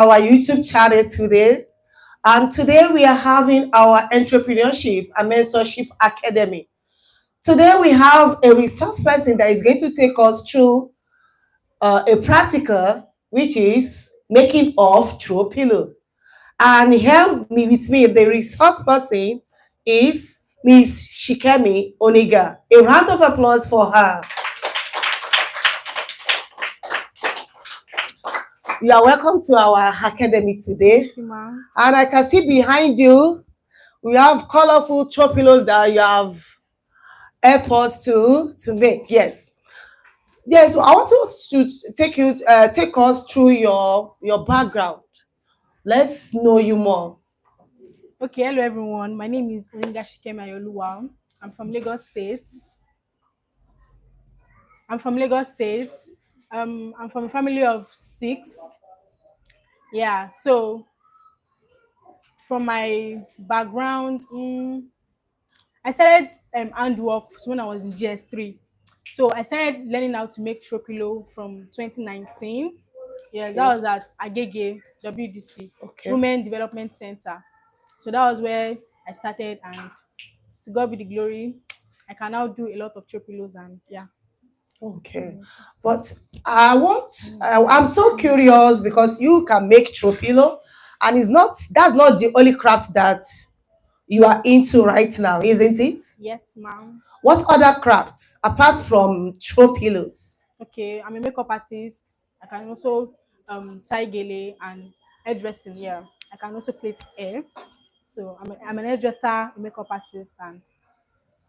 our YouTube channel today. And today we are having our entrepreneurship and mentorship academy. Today we have a resource person that is going to take us through a practical, which is making of throw pillow. And here with me, the resource person is Miss Shikemi Oniga. A round of applause for her. You are welcome to our academy today. Thank you, ma'am. And I can see behind you, we have colorful throw pillows that you have helped us to make. Yes. Yes, I want to take us through your background. Let's know you more. Okay, hello everyone. My name is Olinga Shikemayoluwa. I'm from Lagos State. I'm from Lagos State. I'm from a family of six. Yeah, so from my background, I started handwork when I was in GS3. So I started learning how to make throw pillow from 2019. Yes, that Okay. was at Agege WDC, Okay. Women Development Center. So that was where I started, and to God be the glory. I can now do a lot of throw pillows, and yeah. Okay. But I'm so curious because you can make throw pillow, and that's not the only craft that you are into right now, isn't it? Yes, ma'am. What other crafts apart from throw pillows? Okay, I'm a makeup artist. I can also tie gele and hairdressing. Yeah, I can also plait hair. So I'm an hairdresser, a makeup artist, and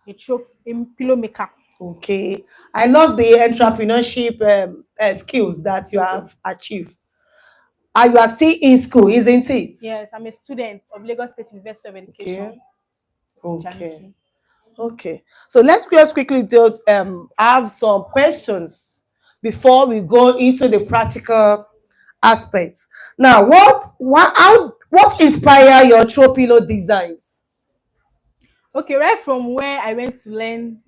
a pillow maker. Okay. I love the entrepreneurship skills that you have achieved. And you are still in school, isn't it? Yes, I'm a student of Lagos State University of Okay. Education. Okay. Janiki. Okay. So let's just quickly have some questions before we go into the practical aspects. Now, what inspire your throw pillow designs? Okay, right from where I went to learn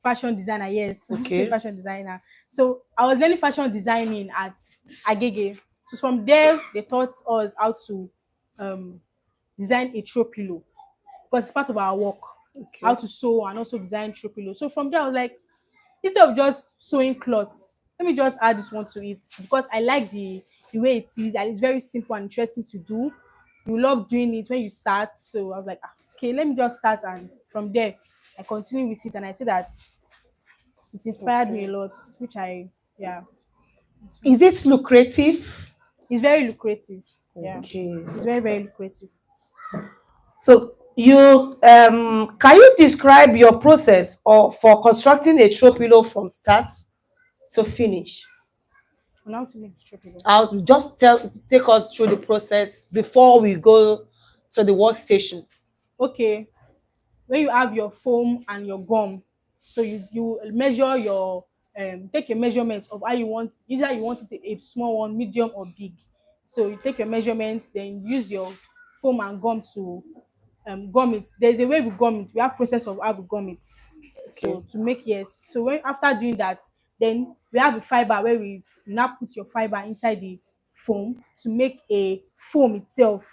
fashion designer, yes, I say Okay. fashion designer. So I was learning fashion designing at Agege. So from there, they taught us how to um, design a throw pillow because it's part of our work, how Okay. to sew and also design throw pillow. So from there, I was like, instead of just sewing clothes, let me just add this one to it because I like the way it is, and it's very simple and interesting to do. You love doing it when you start. So I was like, okay, let me just start, and from there I continue with it, and I say that it inspired me a Okay. lot, which I yeah, Is it lucrative? it's very lucrative. Yeah, Okay. it's very lucrative. So you can you describe your process or for constructing a throw pillow from start to finish? On how to make the pillow. How to just take us through the process before we go to the workstation. Okay, when you have your foam and your gum, so you measure your take a measurement of how you want, either you want it a small one, medium or big. So you take your measurements, then use your foam and gum to gum it. There's a way we gum it. We have process of how we gum it. Okay. So to make, yes, so when after doing that, then we have a fiber where we now put your fiber inside the foam to make a foam itself,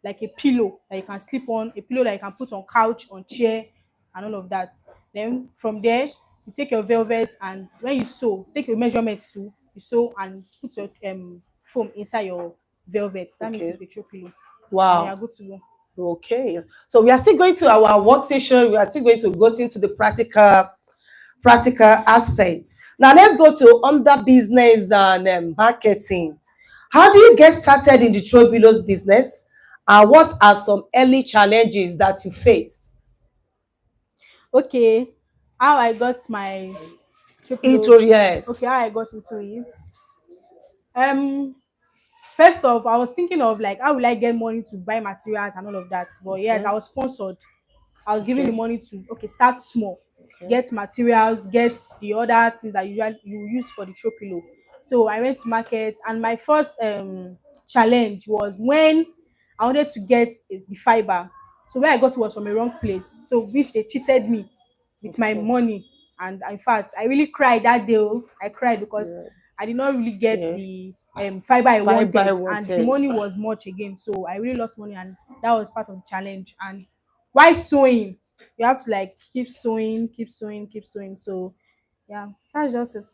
like a pillow that you can sleep on, a pillow that you can put on couch, on chair, and all of that. Then from there, you take your velvet, and when you sew, take your measurement too. You sew and put your foam inside your velvet. That makes Okay. it a true pillow, and you Wow. are good to go. Okay. So we are still going to our workstation. We are still going to go into the practical aspects. Now let's go to under business and marketing. How do you get started in the throw pillows business? And what are some early challenges that you faced? Okay, how I got my true pillow. Intro, yes. Okay, how I got into it. Um, First off, I was thinking of like how will I get money to buy materials and all of that. But yes, Okay. I was sponsored. I was given the Okay. money to okay start small, Okay. get materials, get the other things that you use for the throw pillow. So I went to market, and my first challenge was when I wanted to get the fiber. So where I got it was from a wrong place. So which they cheated me with my Okay. money, and in fact I really cried that day. Oh. I cried because Yeah. I did not really get Okay. the fiber I Fiber wanted, and the wanted. money was much again. So I really lost money, and that was part of the challenge. And why sewing? You have to like keep sewing, keep sewing, keep sewing. So yeah, that's just it.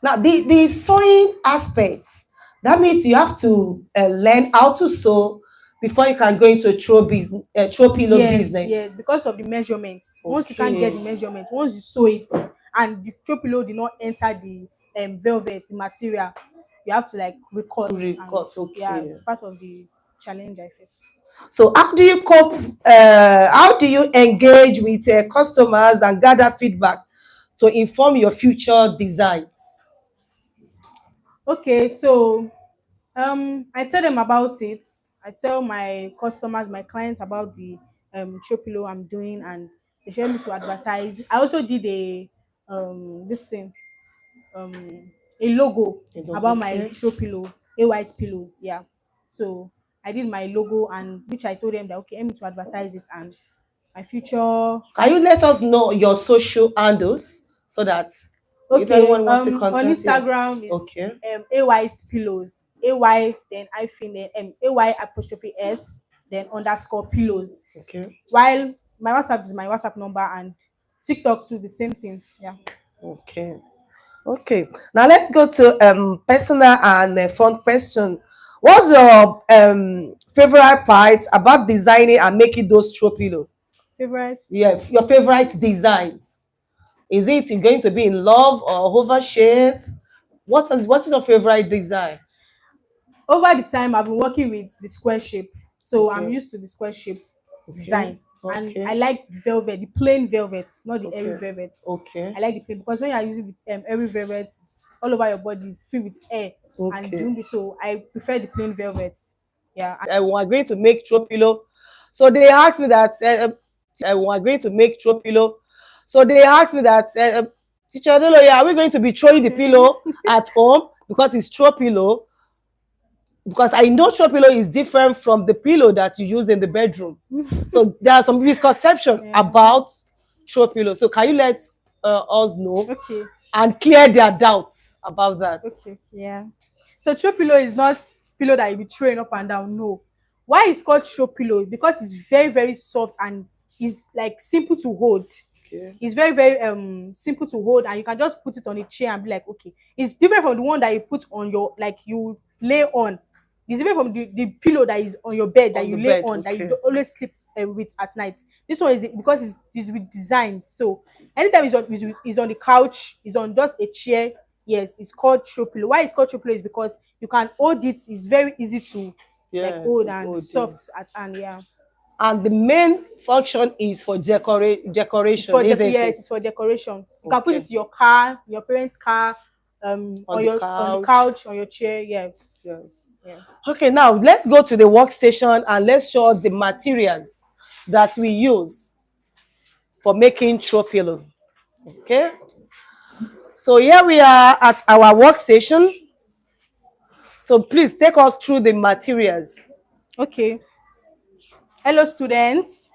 Now, the sewing aspects, that means you have to learn how to sew before you can go into throw pillow Yes, yes, business. because of the measurements. Once you can't get Okay. the measurements, once you sew it and the throw pillow did not enter the velvet, the material, you have to like recut, and Recut. yeah, Okay. it's part of the challenge I face. So how do you cope? How do you engage with customers and gather feedback to inform your future designs? Okay, so I tell them about it. I tell my customers, my clients about the throw pillow I'm doing, and they share me to advertise. I also did a this thing, a logo about my Okay. throw pillow, a white pillows. Yeah. So I did my logo, and which I told them that okay, let me to advertise it, and my future. Can you let us know your social handles so that if Okay. anyone wants to On contact you? Instagram is Okay. AY's pillows. AY then hyphen AY apostrophe S then underscore pillows. Okay. While my WhatsApp is my WhatsApp number, and TikTok too the same thing. Yeah. Okay. Okay. Now let's go to personal and fun question. What's your favorite part about designing and making those throw pillow? Favorite. Yeah, your favorite designs. Is it going to be in love or oval shape? What is your favorite design? Over the time I've been working with the square shape, so I'm Okay. used to the square shape Okay. design, and I Okay. like the velvet, the plain velvet, not the airy Okay. velvet. Okay. I like the plain because when you're using the airy velvet, it's all over your body, it's filled with air, and Okay. doing this, so I prefer the plain velvet. Yeah. I was going to make throw pillow. So they asked me that I was going to make throw pillow. So they asked me that teacher Adeloye, are we going to be throwing the pillow at home because it's throw pillow? Because I know throw pillow is different from the pillow that you use in the bedroom. So there are some misconception Yeah. about throw pillow. So can you let us know Okay. and clear their doubts about that? Okay. Yeah. So throw pillow is not pillow that you be throwing up and down. No. Why it's called throw pillow? Because it's very very soft, and it's like simple to hold. Okay. It's very very simple to hold, and you can just put it on a chair and be like, okay. It's different from the one that you put on your, like, you lay on. It's different from the pillow that is on your bed that On the you lay bed, on, that you okay. always sleep with at night. This one is because it's with designed. So anytime it's on the couch, it's on just a chair. Yes, it's called throw pillow. Why it's called throw pillow is because you can hold it. It's very easy to like Yes, hold and oh dear. soft at hand. Yeah. And the main function is for It's decoration, for isn't yes, it? it's for decoration. You can put it Okay. in your car, your parents' car, On the on the couch. couch, on your chair. Yeah. Yes. Yeah. Okay, now let's go to the workstation and let's show us the materials that we use for making throw pillow. Okay. So here we are at our workstation. So please take us through the materials. Okay. Hello, students.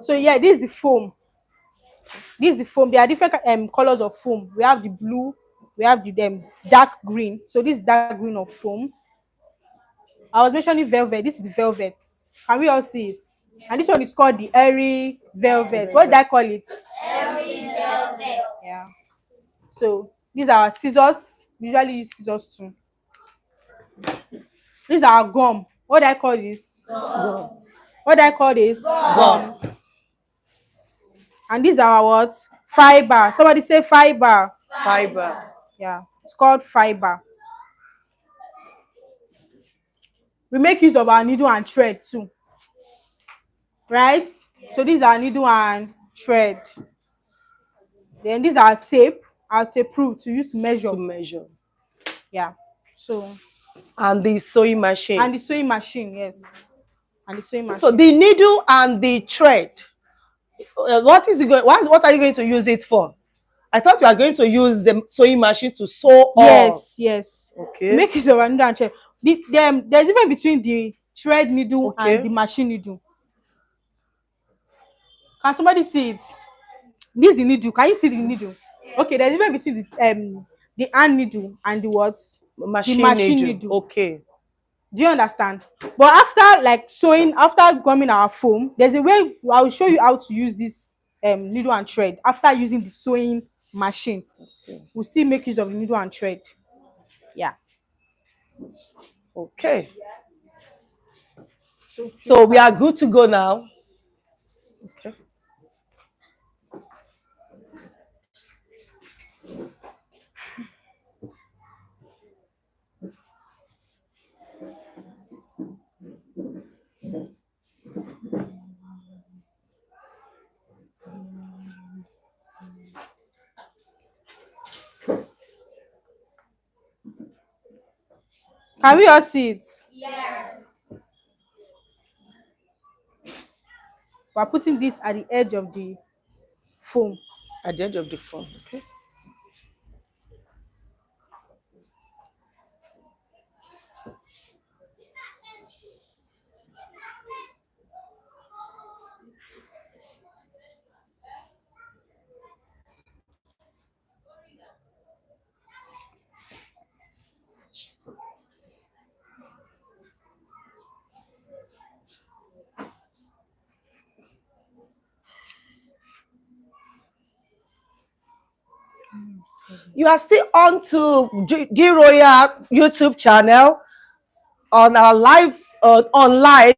So yeah, this is the foam. This is the foam. There are different colors of foam. We have the blue, we have the dark green. So this is dark green of foam. I was mentioning velvet. This is the velvet. Can we all see it? And this one is called the airy velvet. What did I call it? Yeah. So these are scissors. We usually use scissors too. These are gum. What do I call this? Go. What do I call this? Go. Gum. And these are what? Fiber. Somebody say fiber. Fiber. Yeah, it's called fiber. We make use of our needle and thread too. Right? So these are needle and thread. Then these are tape. Our tape rule to use to measure. To measure. Yeah. So And the sewing machine. and the sewing machine, yes. And the sewing So machine. the needle and the thread, what are you going to use it for? I thought you are going to use the sewing machine to sew on. Yes, yes. Okay. We make use of our needle and thread. There's difference between the thread needle and Okay. the machine needle. Can somebody see it? This is the needle. Can you see the needle? Okay, there's difference between the hand needle and the what? The Machine machine needle. needle. Okay. Do you understand? But after like sewing, after gumming our foam, there's a way I will show you how to use this needle and thread. After using the sewing machine, we'll still make use of the needle and thread. Yeah. Okay. So if you So we start. are good to go now. Okay. Can we all see it? We're putting this at the edge of the foam. At the end of the phone. Okay. You are still on to G Royal YouTube channel on our live on live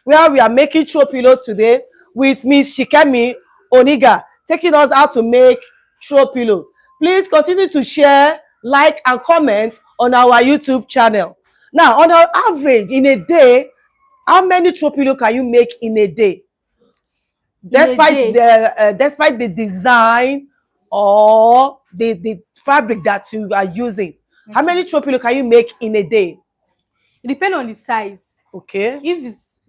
where we are making throw pillow today with Miss Shikemi Oniga taking us how to make throw pillow. Please continue to share, like, and comment on our YouTube channel. Now, on an average in a day, how many throw pillow can you make in a day? In a day. Despite the design or the fabric that you are using, how many throw pillow can you make in a day? It depends on the size. Okay. If it's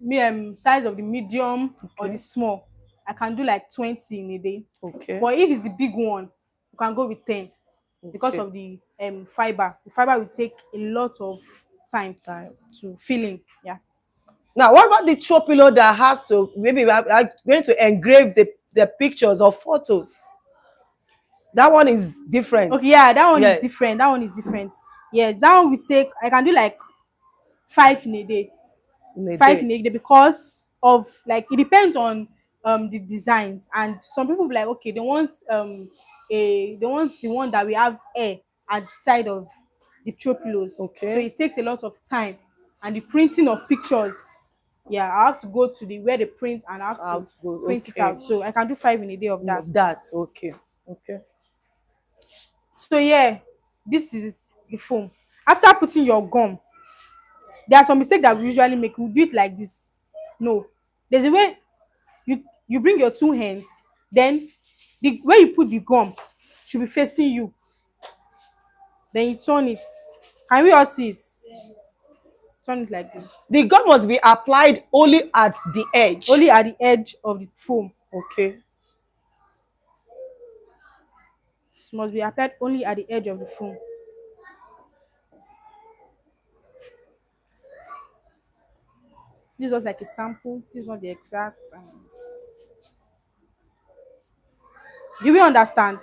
size of the medium or Okay. the small, I can do like 20 in a day. Okay. But if it's the big one, you can go with 10 because Okay. of the fiber. The fiber will take a lot of time to fill in. Yeah. Now, what about the throw pillow that has to maybe we are going to engrave the pictures or photos? That one is different. Okay, yeah, that one is Yes. different. That one is different. Yes, that one will take, I can do like 5 in a day. In a 5 day. in a day because of like it depends on the designs, and some people be like, okay, they want the one that we have air at the side of the throw pillows. Okay. So it takes a lot of time, and the printing of pictures, yeah, I have to go to the where they print and I have to print it Okay. out. So I can do 5 in a day of that. That okay. Okay. So yeah, this is the foam. After putting your gum, there are some mistakes that we usually make. We do it like this. No, there's a way you bring your 2 hands, then the where you put the gum should be facing you, then you turn it. Can we all see it? Turn it like this. The gum must be applied only at the edge. Only at the edge of the foam. Okay. This must be applied only at the edge of the foam. This was like a sample. This is not the exact. Do we understand?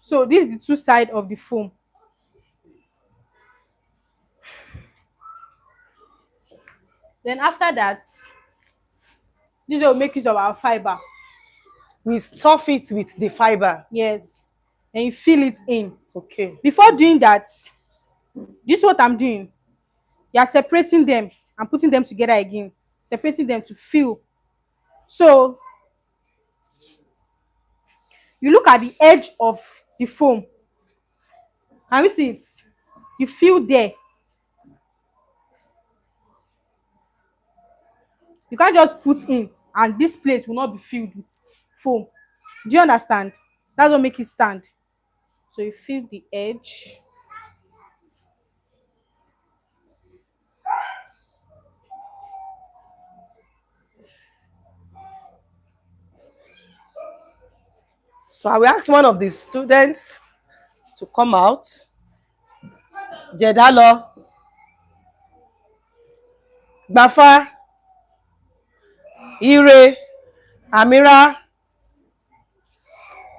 So this is the two sides of the foam. Then after that, this will make use of our fiber. We stuff it with the fiber. Yes. Then you fill it in. Okay. Before doing that, this is what I'm doing. You are separating them and putting them together again. Separating them to fill. So you look at the edge of the foam. Can we see it? You fill there. You can't just put in and this place will not be filled with foam. Do you understand? That's what make it stand. So you fill the edge. So I will ask one of the students to come out. Jedalo, Bafa, Ire, Amira,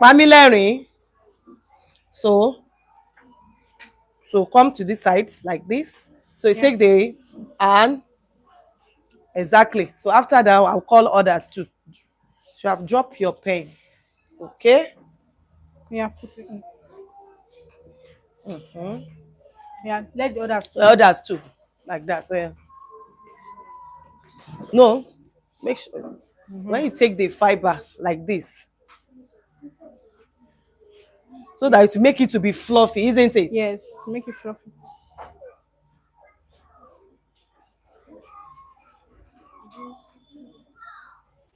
Pamilerin. So come to this side like this. So you take the and exactly. So after that, I'll call others too. So you have dropped your pen. Okay. Yeah, put it in. Mm-hmm. Yeah, let the others The too. others too, like that. So yeah. No, make sure when you take the fiber like this, so that it will make it to be fluffy, isn't it? Yes, to make it fluffy.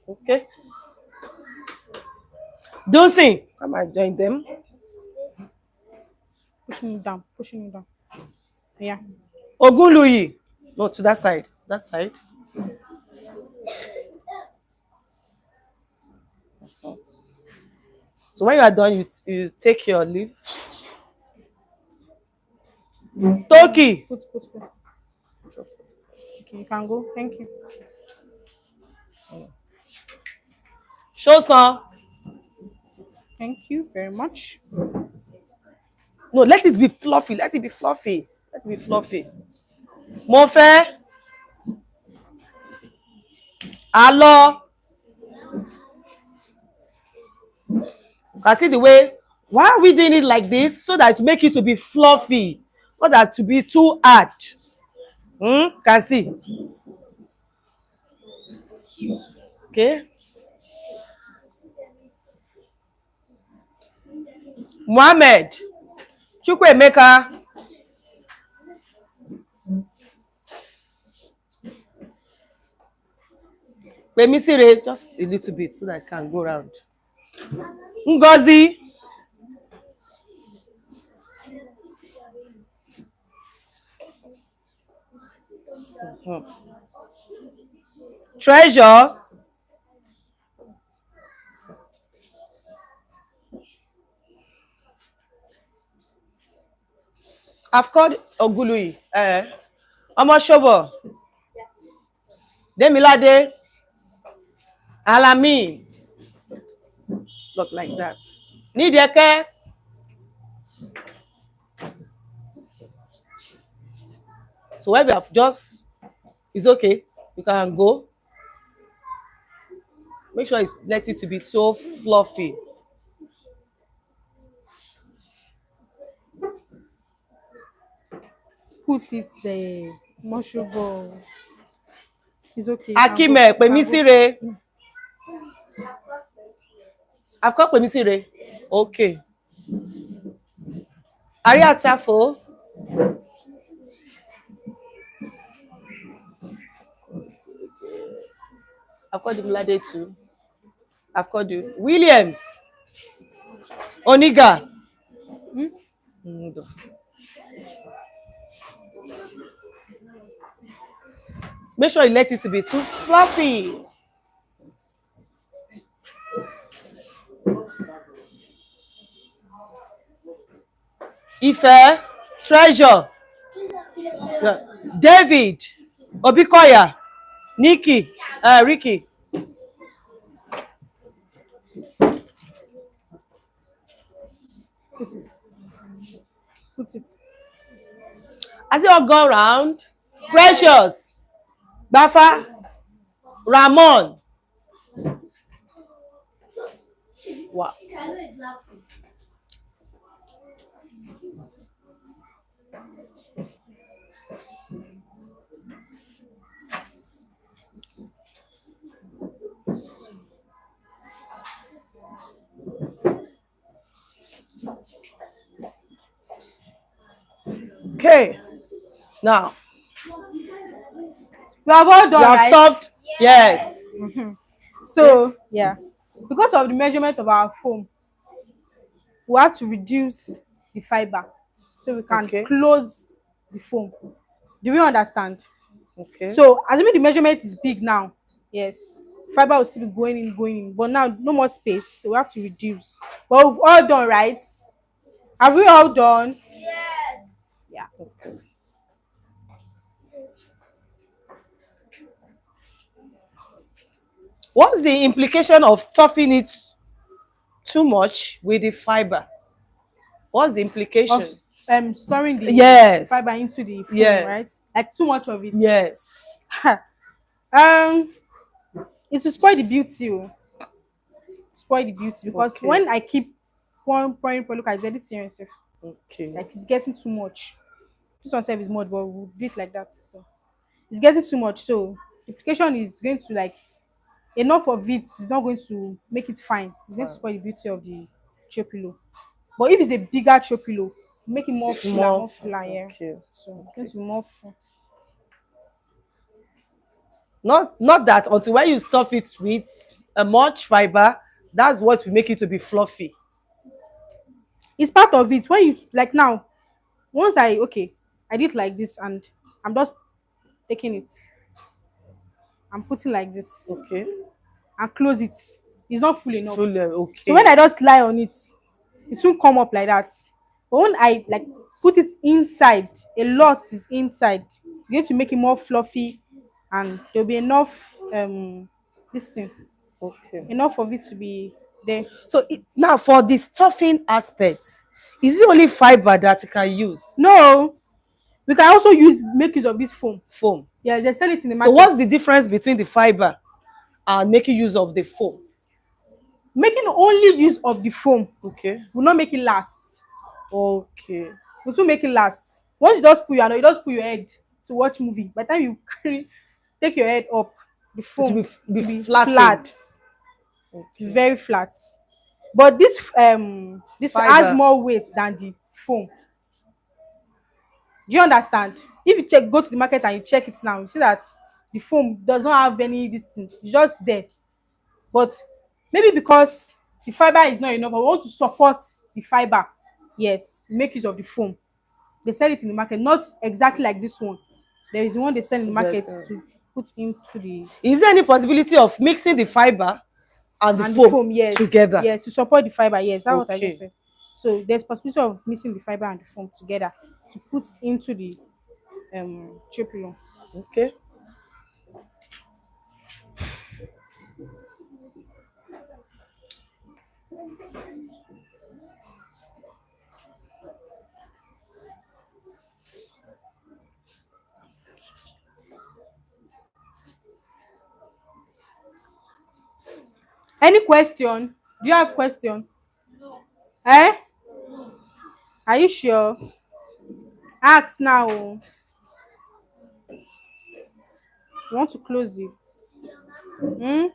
Okay. Dosing. Come and join them. Pushing it down, pushing it down. Yeah. Ogunluyi. No, to that side. That side. So when you are done, you take your leaf. Toki. Put. Okay, you can go. Thank you. Show some. Thank you very much. No, let it be fluffy. Let it be fluffy. Let it be fluffy. Mo fẹ́. Alo. Can see the way. Why are we doing it like this? So that to make it to be fluffy, not that to be too hard. Can see. Okay. Mohammed. Chukwuemeka. Pemisire, just a little bit so that I can go around. Ngozi. Treasure. I've called Ogului. Omoshobo. Demilade. Alami. Look like that. Nidieke. So when we have just, it's okay. You can go. Make sure it's let it to be so fluffy. Put it there. Mushroom ball. It's okay. Akime, Pemisire. I've called Pemisire. Okay. Ariatafo. I've called Demilade too. I've called you. Williams. Oniga. Make sure you let it to be too fluffy. Ife, Treasure, David, Obikoya, Nikki, Ricky. Put it. Put it. As it all go around, Precious, Bafa, Ramon. Wow. Okay. Now, We have all done, you have right? stopped. Yes. So, yeah. Because of the measurement of our foam, we have to reduce the fiber so we can Okay. close the foam. Do we understand? Okay. So, assuming the measurement is big now, yes. Fiber will still be going in. But now no more space, so we have to reduce. But we've all done, right? Have we all done? Yeah. Okay. What's the implication of stuffing it too much with the fiber? What's the Of implication? storing the Yes. fiber into the foam, right? Yes. Like too much of it. Yes. um, it will spoil the beauty. Oh. Spoil the beauty because Okay. when I keep pouring, look, I said it serious. Okay. Like it's getting too much. This one self is more, but we'll do it like that. So it's getting too much. So the application is going to like enough of it is not going to make it fine. It's going to Fine. spoil the beauty of the throw pillow. But if it's a bigger throw pillow, make it More. more fuller, yeah. Okay. So it's going Okay. to be more full. Not that until when you stuff it with a much fiber, that's what will make it to be fluffy. It's part of it. When you like now, once I did like this and I'm just taking it, I'm putting like this Okay. and close it. It's not full enough. Full. So when Okay. I just lie on it, it won't come up like that. But when I like put it inside, a lot is inside. You're going to make it more fluffy, and there'll be enough this thing, Okay. enough of it to be there. So now for the stuffing aspects, is it only fiber that you can use? No, we can also make use of this foam. Foam. Yeah, they sell it in the So market. what's the difference between the fiber and making use of the foam? Making only use of the foam Okay. will not make it last. Okay. It will make it last. Once you just put you just put your head to watch movie. By the time you take your head up, the It will foam be to be flattened. flat, Okay. very flat. But this has Fiber. more weight than the foam. Do you understand? If you go to the market and you check it now, you see that the foam does not have any this thing. It's just there. But maybe because the fiber is not enough, I want to support the fiber. Yes, make use of the foam. They sell it in the market, not exactly like this one. There is the one they sell in the market Yes. to put into the Is there any possibility of mixing the fiber and the and the foam foam. Yes, together? yes, to support the fiber. Yes, that's what I just Okay. said. So there's possibility of mixing the fiber and the foam together to put into the triple. Okay. Any question? Do you have question? Eh? Are you sure? Ask now. Oh. You want to close it? Hmm?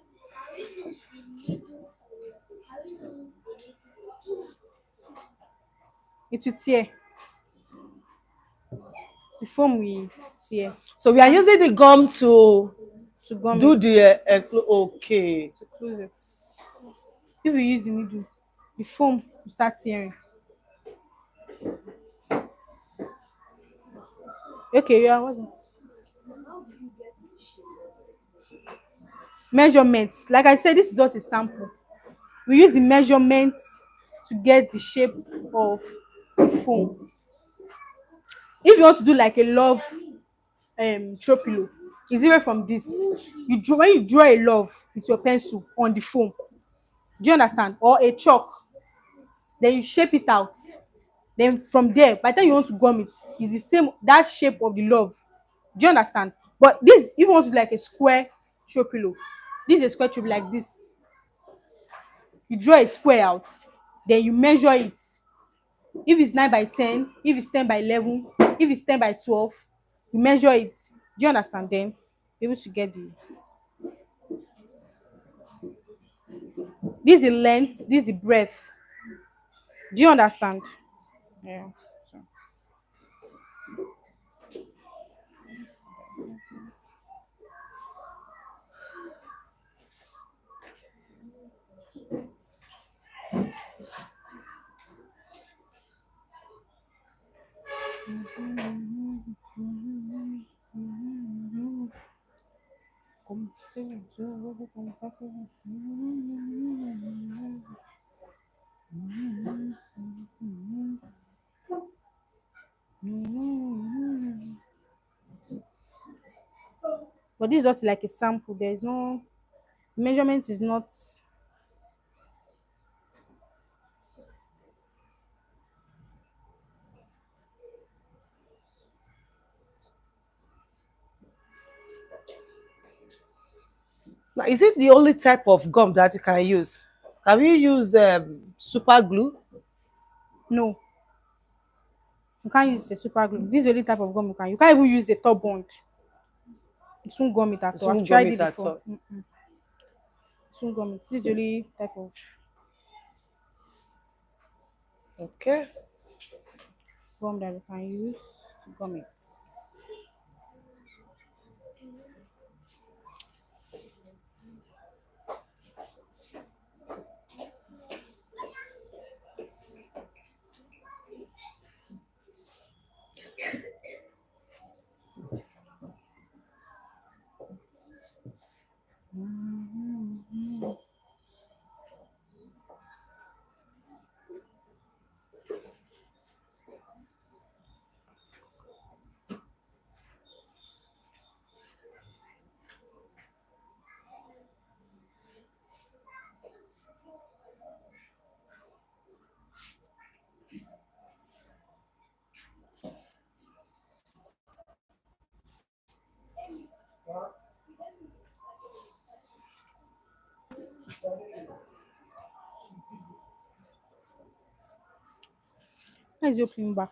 It will tear. The foam will tear. So we are using the gum To gum do it. the okay. To close it. If you use the needle, the foam will start tearing. Okay, yeah. What's that? Measurements. Like I said, this is just a sample. We use the measurements to get the shape of the foam. If you want to do like a love throw pillow, it's different from this. When you draw a love with your pencil on the foam, do you understand? Or a chalk, then you shape it out. Then from there, by the time you want to gum it, it's the same that shape of the love. Do you understand? But this, if you want to do like a square throw pillow, this is a square throw pillow like this. You draw a square out, then you measure it. If it's 9 by 10, if it's 10 by 11, if it's 10 by 12, you measure it. Do you understand? Then you're able to get the this is the length, this is the breadth. Do you understand? Yeah. So. But this is just like a sample. There is no measurement is not. Now, is it the only type of gum that you can use? Can you use super glue? No, you can't use a super glue. This is the only type of gum you can. You can't even use a top bond. It won't gum it at It all. I've won't gum tried it it at before. all. It won't gum it. This is the only type of Okay. gum that we can use to gum it. How is it opening back?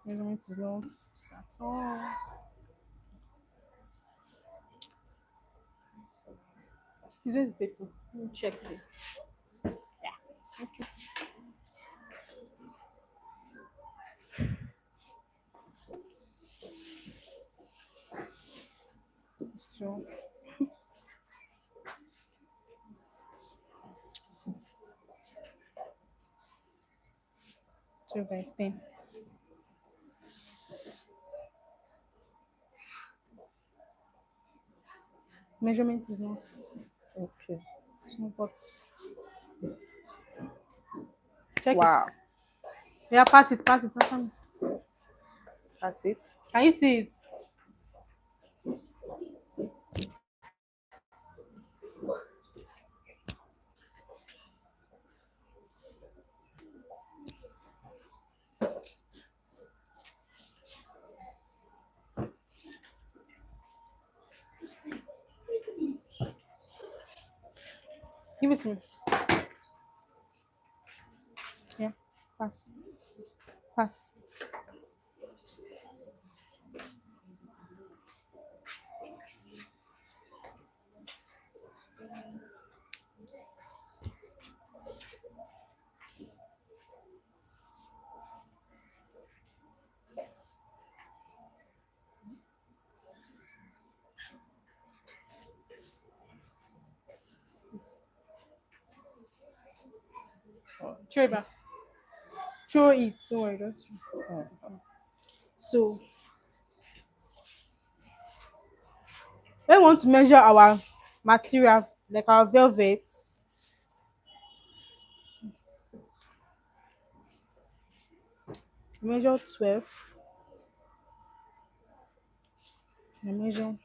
Measurement is not at all. This one is paper. Let me check it. Yeah. Okay. So 12 by 10. Measurement is not. Okay. It's not but check it. Wow. Yeah, pass it, pass it, pass it. That's it. Can you see it? Give it to me. Yeah, pass. Pass. Throw it back. Throw it. Don't worry, don't. So when we want to measure our material, like our velvet, measure 12. You measure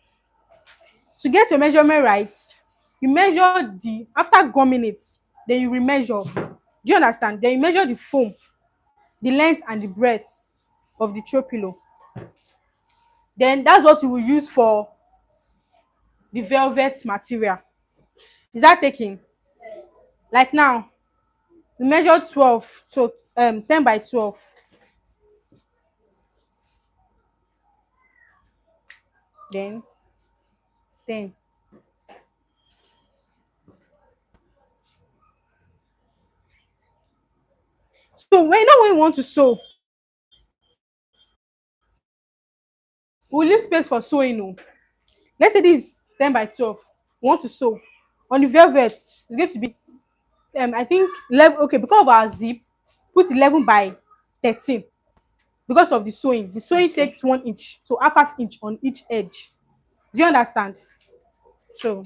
to get your measurement right. You measure the after gumming it, then you remeasure. Do you understand? Then you measure the foam, the length and the breadth of the throw pillow. Then that's what you will use for the velvet material. Is that taking? Like now, we measure 12, so 10 by 12. Then 10. So when you know when you want to sew, we leave space for sewing. Oh. Let's say this is 10 by 12. We want to sew. On the velvet, it's going to be I think 11. Okay, because of our zip, put 11 by 13. Because of the sewing, Okay. takes 1 inch, so half inch on each edge. Do you understand? So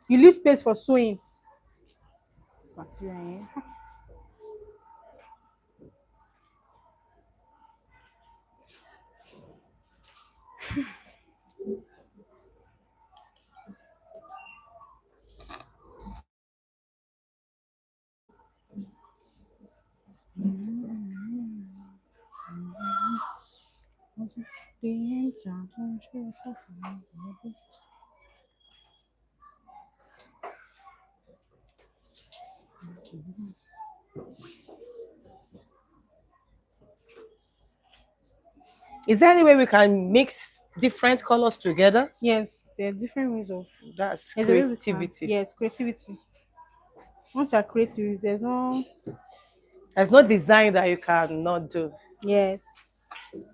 you leave space for sewing. This material, eh? Is there any way we can mix different colors together? Yes, there are different ways of. That's There's a way we can. creativity. Yes, creativity. Once you are creative, there's no. There's no design that you cannot do. Yes.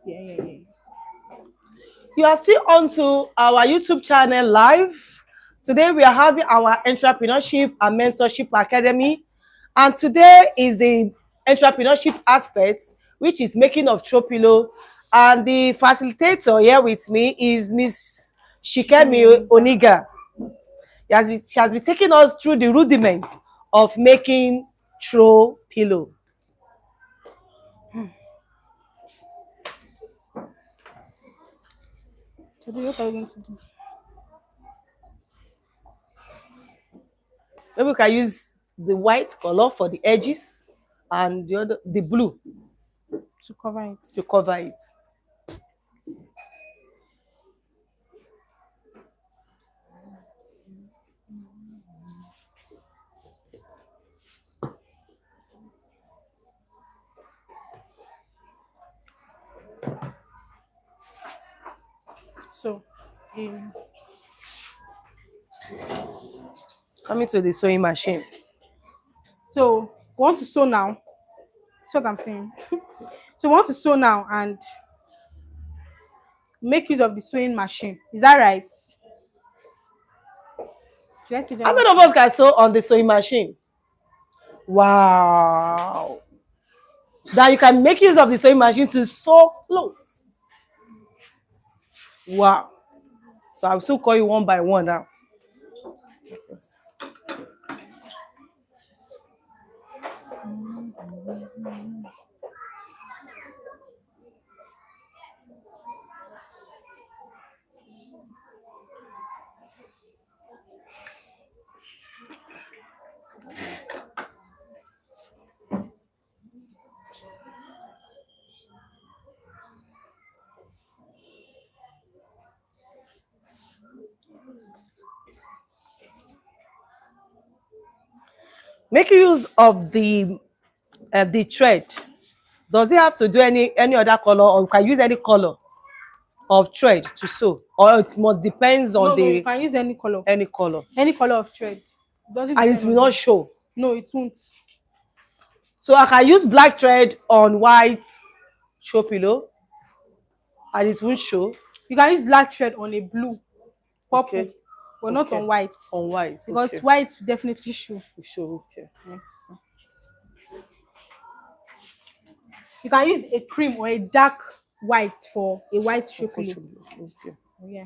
Yeah, yeah, yeah. You are still onto our YouTube channel live. Today we are having our entrepreneurship and mentorship academy. And today is the entrepreneurship aspect, which is making of throw pillow. And the facilitator here with me is Miss Shikemi Chicken. Oniga. She has been taking us through the rudiments of making throw pillow. Today, what are we going to do? Maybe we can use the white color for the edges and the blue To cover it. to cover it. So, the Coming to the sewing machine. so we want to sew now. That's what I'm saying. So we want to sew now and make use of the sewing machine. Is that right? Should I teach How them how many of to? us can sew on the sewing machine? Wow. That you can make use of the sewing machine to sew clothes. Wow. So I'll still call you one by one now. Make use of the thread. Does it have to do any other color, or you can use any color of thread to sew, or it must depends on No, no, you the can use any color. any color, Any color of thread. Doesn't and it depend will on not the. show? No, it won't. So I can use black thread on white show pillow and it won't show. You can use black thread on a blue, purple, Okay. but not Okay. on white. On white. Because Okay. white will definitely show. Show. Okay. Yes. You can use a cream or a dark white for a white show pillow. Okay. Oh, yeah.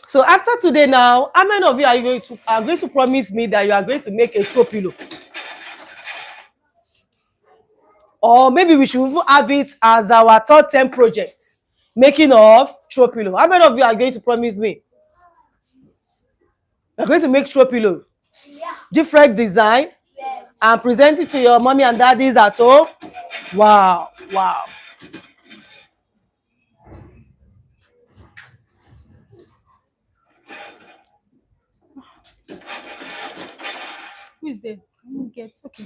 So after today now, how many of you are going to promise me that you are going to make a throw pillow? Or maybe we should even have it as our third term project, making of throw pillow. How many of you are going to promise me? You're going to make throw pillow, different design, and present it to your mommy and daddies at home. Wow, wow. Who is there? Let me get. Okay.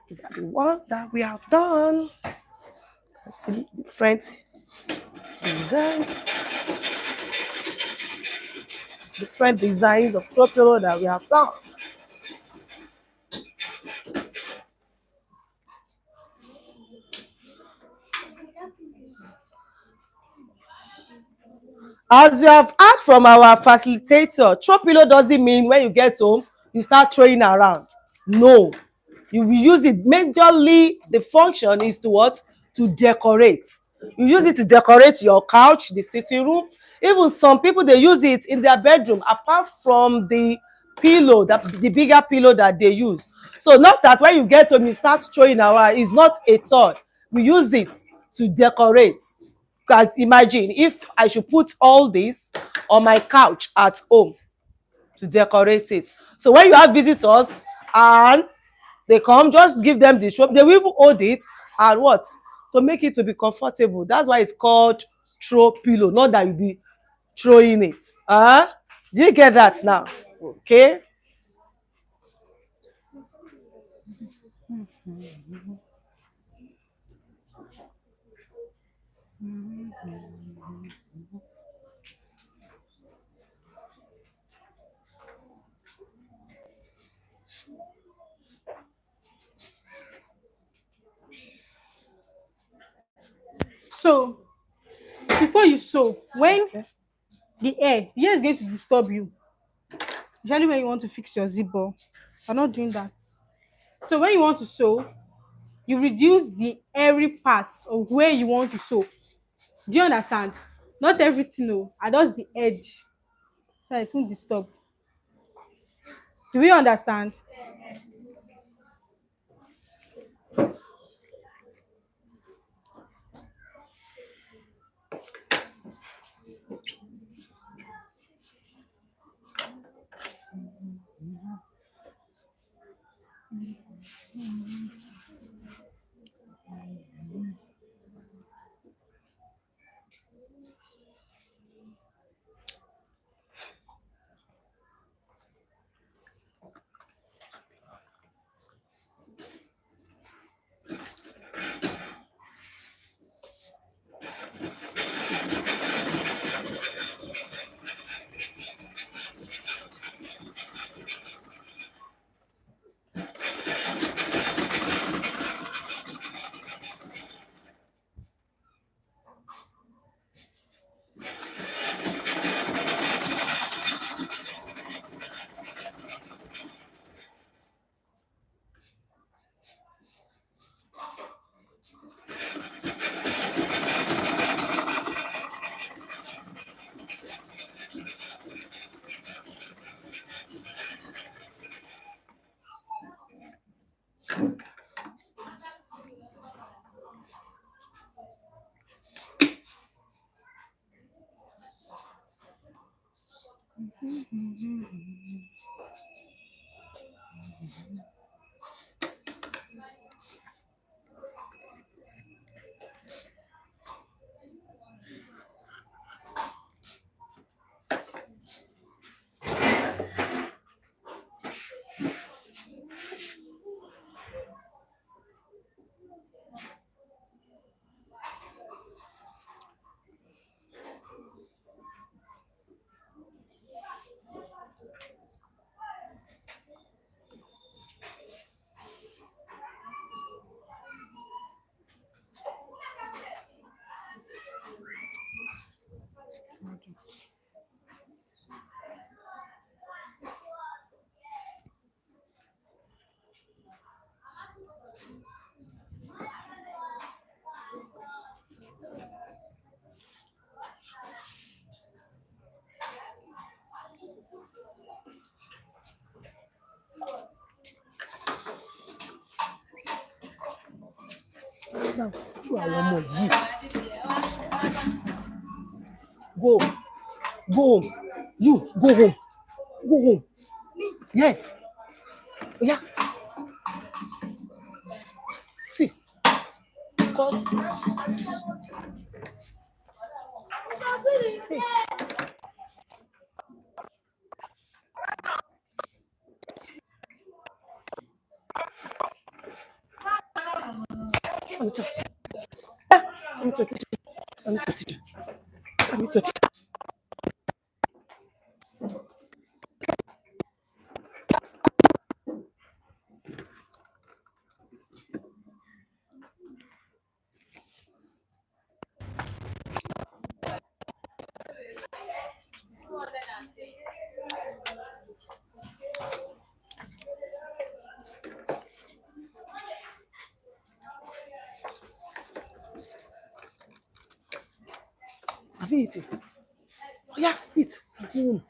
These are the ones that we have done. Let's see different designs. Different designs of throw pillow that we have done. As you have heard from our facilitator, throw pillow doesn't mean when you get home, you start throwing around. No. You will use it majorly. The function is to what? To decorate. You use it to decorate your couch, the sitting room. Even some people, they use it in their bedroom apart from the pillow, the bigger pillow that they use. So not that when you get home you start throwing around. It's not a toy. We use it to decorate. Because imagine if I should put all this on my couch at home to decorate it. So when you have visitors and they come, just give them the shop. They will even hold it and what? To make it to be comfortable. That's why it's called throw pillow, not that you be throwing it. Do you get that now? Okay. So before you sew, when the air is going to disturb you, usually when you want to fix your zipper, you're not doing that. So when you want to sew, you reduce the airy parts of where you want to sew. Do you understand? Not everything, no, I just the edge, so it won't disturb. Do we understand? Now, through our ọmọ yìí. Go. Go home. You, go home. Go home. Yes. Yeah. See. Come. Let me touch. Let me touch. Let me touch. Let me touch. Have you eaten? Oh yeah, eat. Mm.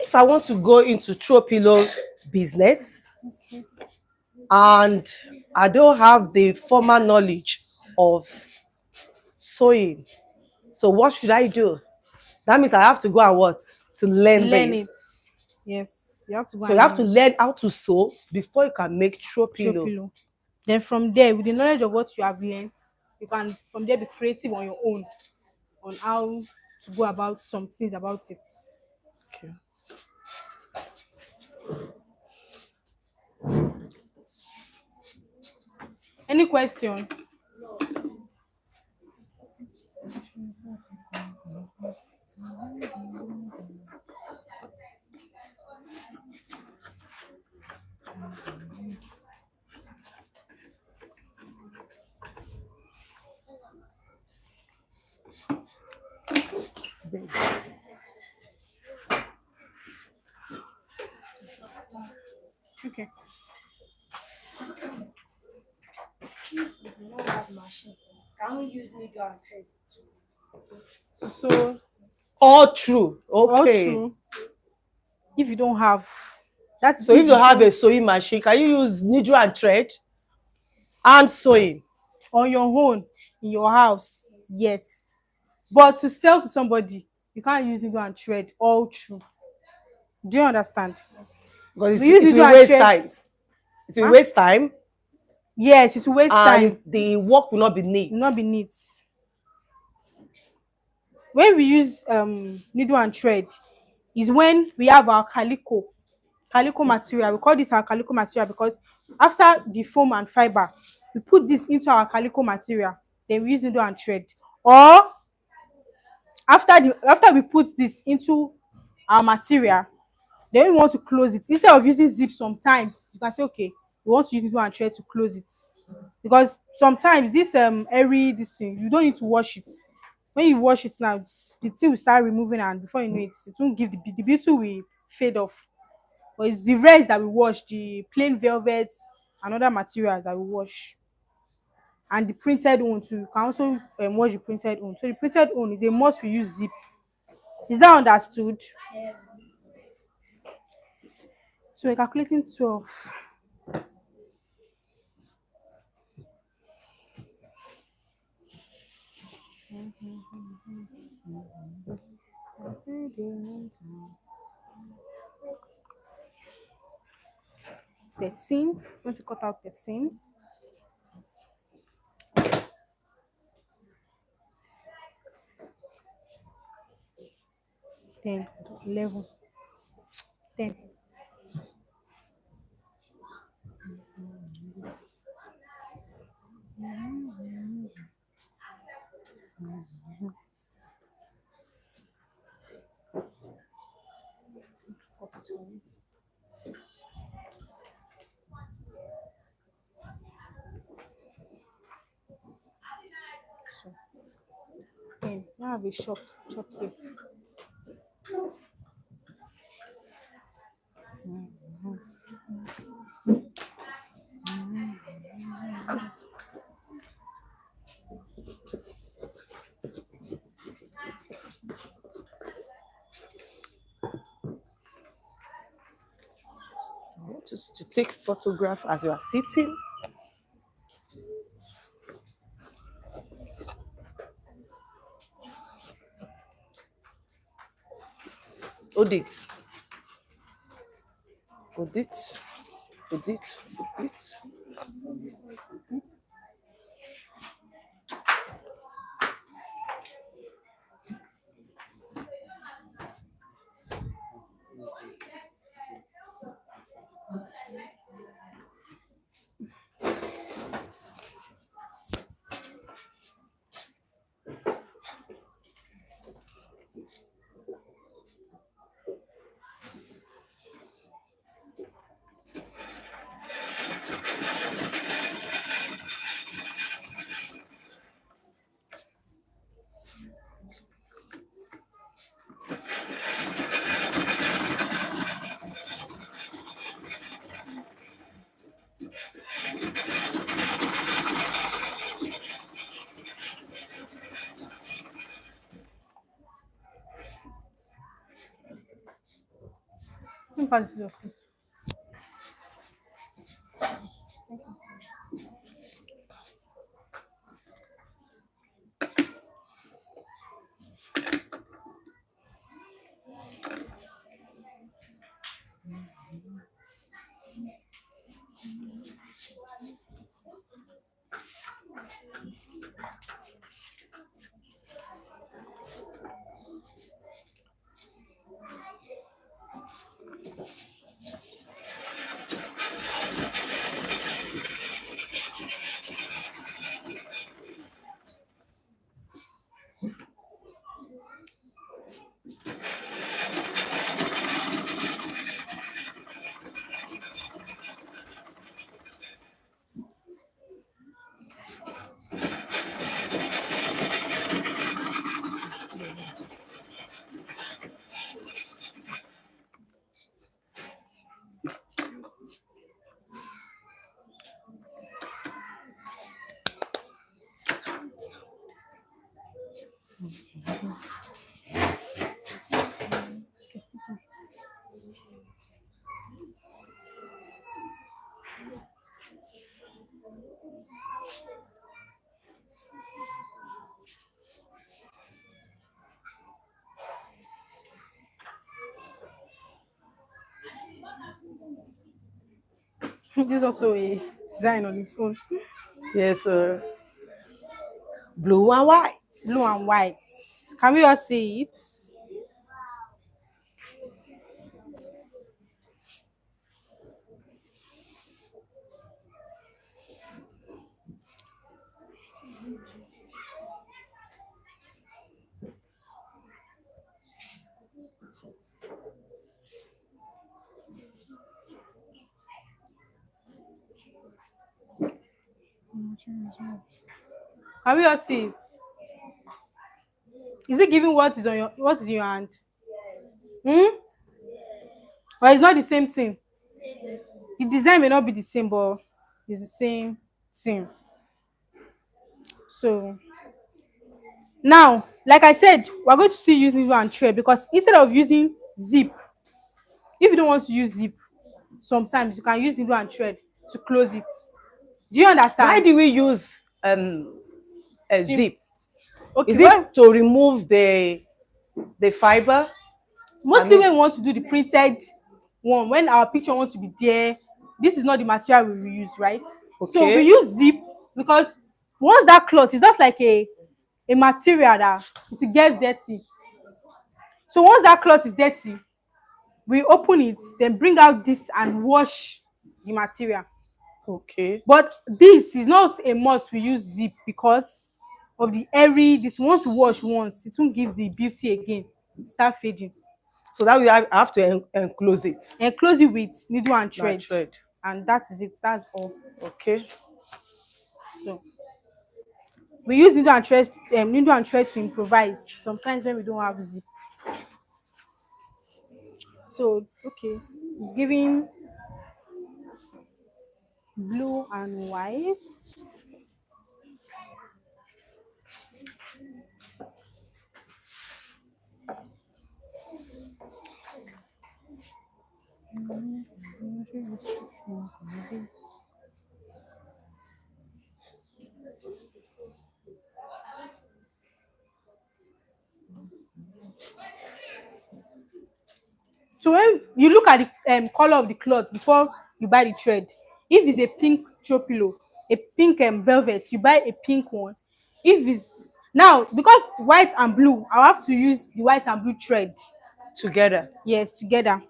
If I want to go into throw pillow business and I don't have the formal knowledge of sewing, so what should I do? That means I have to go and what? To learn Learn it. this. Yes, you have to go So you and have to learn it. learn how to sew before you can make throw Throw pillow. pillow. Then from there, with the knowledge of what you have learned, you can from there be creative on your own on how to go about some things about it. Okay. Any question? Okay. We don't have machine. Can we use needle and thread So All true. all Okay. true. If you don't have, that's So if if you you have a don't sewing machine, can you use needle and thread and sewing? on your own in your house, yes. But to sell to somebody, you can't use needle and thread all through. Do you understand? Because We use it needle will and waste thread. times. It will Huh? waste time Yes, it will waste and time, the work will not be will neat. not be neat. When we use needle and thread, is when we have our calico material. We call this our calico material because after the foam and fiber, we put this into our calico material. Then we use needle and thread. Or after we put this into our material, then we want to close it. Instead of using zip, sometimes you can say, okay, we want to use needle and thread to close it. Because sometimes this airy this thing, you don't need to wash it. When you wash it now, the thing will start removing, and before you know it, it won't give the beauty will fade off. But it's the rest that we wash, the plain velvet and other materials that we wash. And the printed one too. You can also wash the printed one. So the printed one is a must, we use zip. Is that understood? Yes. So we're calculating 12. $13. Want to cut out 13. Then 11. 10. So then now I have a chop here. I want us to take photograph as you are sitting. Hold it. Hold it. Hold it. Hold it. Let me pass this off, please. This is also a design on its own. Yes, blue and white. Blue and white. Can we all see it? Can we all see it? Is it giving what is in your hand? Hmm? Or it's not the same thing? The design may not be the same, but it's the same thing. So now, like I said, we're going to still use needle and thread because instead of using zip, if you don't want to use zip, sometimes you can use needle and thread to close it. Do you Why understand? do we use a Sim- zip? Okay, Is well, it to remove the fiber? mostly mean- when we want to do the printed one, when our picture wants to be there, this is not the material we will use, right? So we Okay. use zip because once that cloth is just like a material that it will get dirty. So once that cloth is dirty, we open it, then bring out this and wash the material. Okay. But this is not a must we use zip because of the airy. This once we wash once, it won't give the beauty again. Start fading. So that way I have to enclose it. Enclose it with needle and Now thread, thread. and that is it. That's all. Okay. So we use needle and thread to improvise sometimes when we don't have zip. So okay, it's giving blue and white. So when you look at the color of the cloth before you buy the thread, if it's a pink throw pillow, a pink velvet, you buy a pink one. If it's now because white and blue, I have to use the white and blue thread. Together. Yes, together.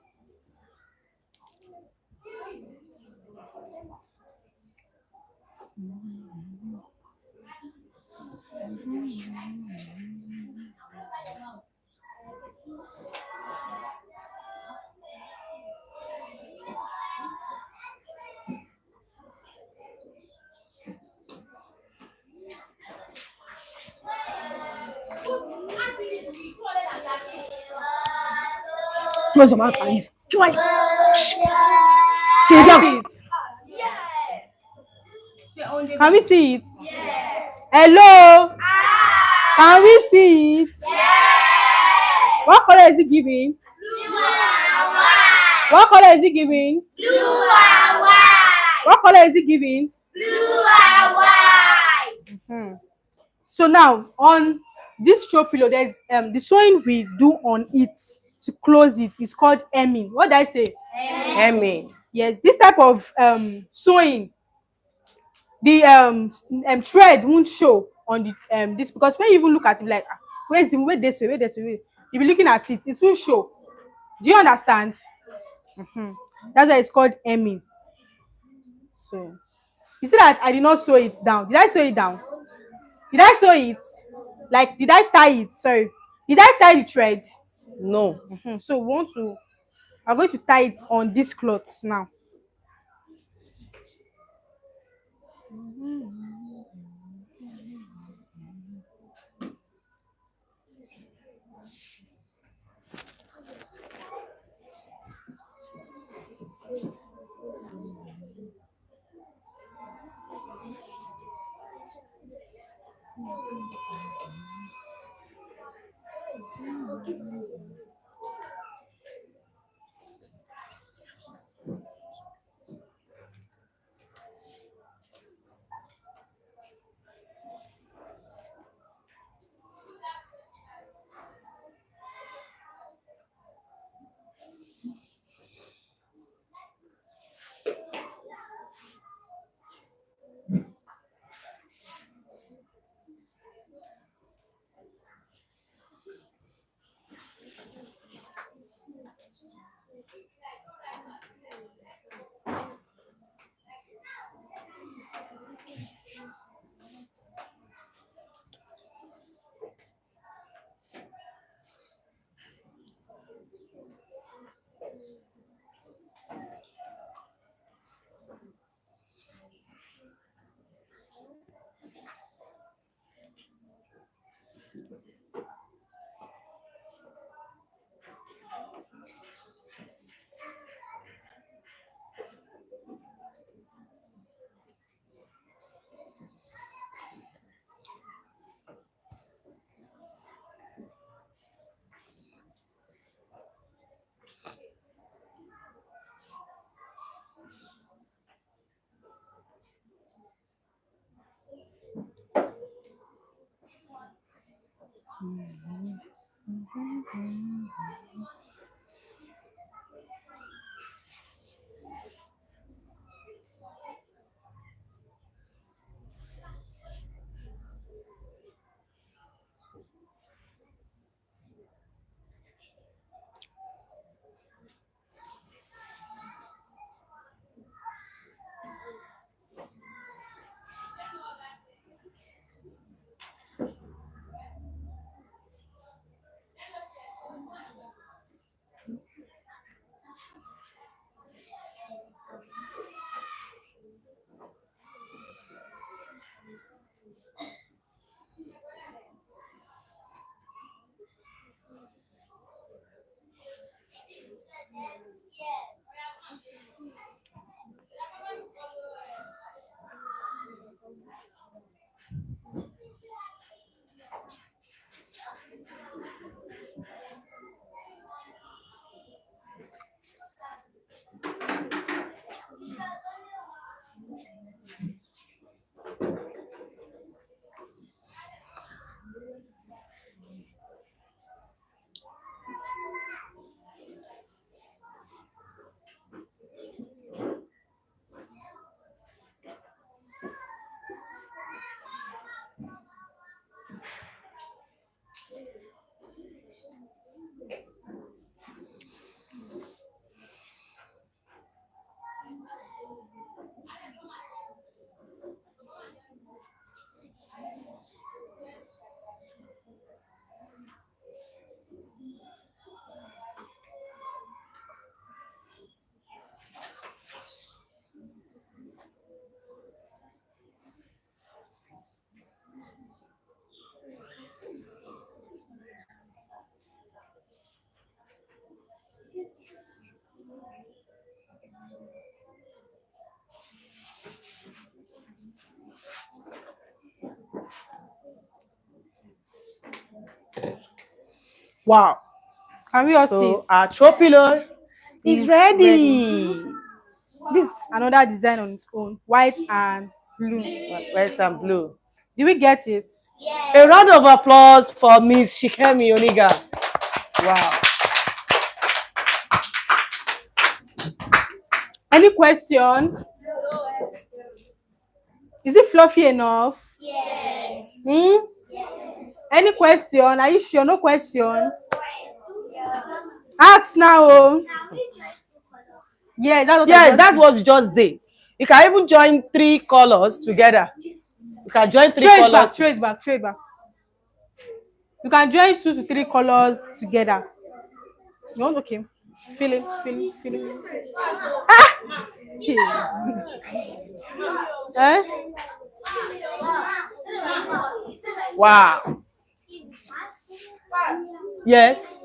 Close your mouth and eat. Quiet. Can Sit we down. see it? Can we see it? Hello? Can we see it? What color is it giving? What color is it giving? What color is it giving? Hmm. So now on this throw pillow, there's the sewing we do on it to close it is called hemming. What did I say? Hemming. Yes, this type of sewing, the thread won't show on the this because when you even look at it like where's the where this way, where this way, you'll be looking at it, it won't show. Do you understand? Mm-hmm. That's why it's called hemming. So you see that I did not sew it down. Did I sew it down? Did I sew it? Like, did I tie it? Sorry. Did I tie the thread? No. So we want to, I'm going to tie it on this cloth now. Wow. Can we all see So it? our throw pillow is Is ready. This is another design on its own, white and blue. Red and blue. Do we get it? A round of applause for Miss Shikemi Oniga. Wow. Any question? Is it fluffy enough? Yes. Hmm? Any question? Are you sure? No question? Ask now. Oh. Yeah, that's what I Yes, just that's did. what you just did. You can even join 3 colors together. You can join 3 Trace colors. back, trace back, trace back. You can join 2 to 3 colors together. You want okay? Feel it, feel it, feel it. Ah! Eh? Wow. Yes.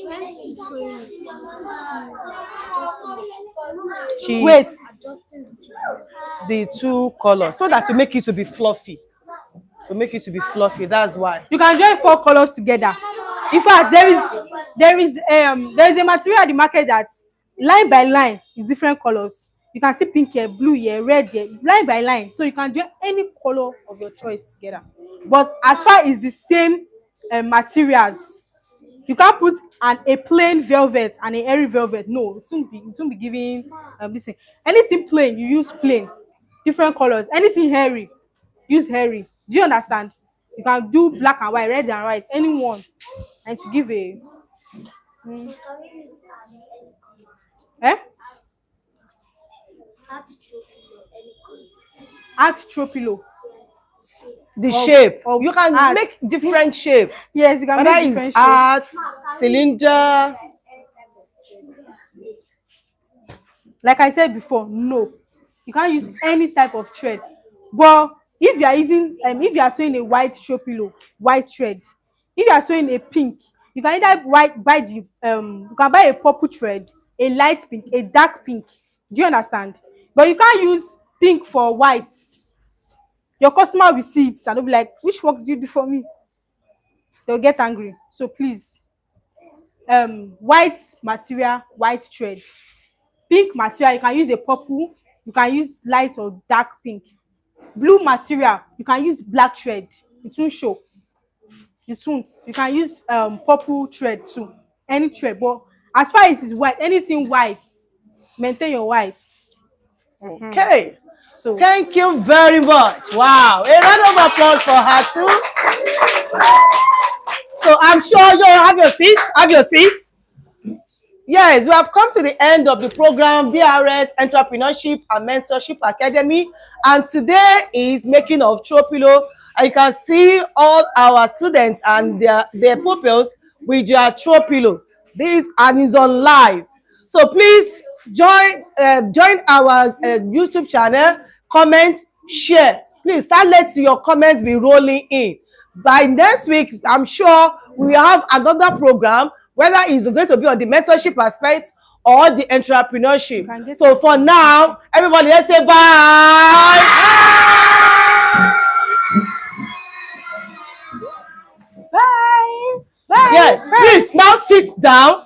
When she's sewing it, she's adjusting it. She's Wait. Adjusting the 2 colors so that to make it to be fluffy. To make it to be fluffy, that's why. You can join 4 colors together. In fact, there is a material at the market that line by line is different colors. You can see pink here, blue here, red here, line by line. So you can join any color of your choice together. But as far as the same materials, you can't put a plain velvet and a airy velvet. No, it won't be giving this thing. Anything plain, you use plain, different colors. Anything hairy, use hairy. Do you understand? You can do black and white, red and white, anyone, and to give a eh? Art throw pillow. The shape. Of You can art. make different shape. Yes, you can Whether make it's different shapes. art, cylinder. Like I said before, no, you can't use any type of thread. But if you are using if you are sewing a white throw pillow, white thread. If you are sewing a pink, you can either buy the you can buy a purple thread, a light pink, a dark pink. Do you understand? But you can't use pink for white. Your customer will see it and they'll be like, which work did you do for me? They'll get angry. So please, white material, white thread. Pink material, you can use a purple, you can use light or dark pink. Blue material, you can use black thread. It won't show. It won't. You can use purple thread too. Any thread. But as far as it's white, anything white, maintain your white. Okay. So Thank you very much. Wow. A round of applause for her too. So I'm sure you have your seats. Have your seats. Yes, we have come to the end of the program, DRS Entrepreneurship and Mentorship Academy. And today is making of throw pillow. And you can see all our students and their pupils with their throw pillow. This and is on live. So please join our YouTube channel, comment, share. Please start letting your comments be rolling in. By next week, I'm sure we have another program, whether it's going to be on the mentorship aspect or the entrepreneurship. So for now, everybody, let's say bye. bye. Bye. Yes, Bye. please now sit down.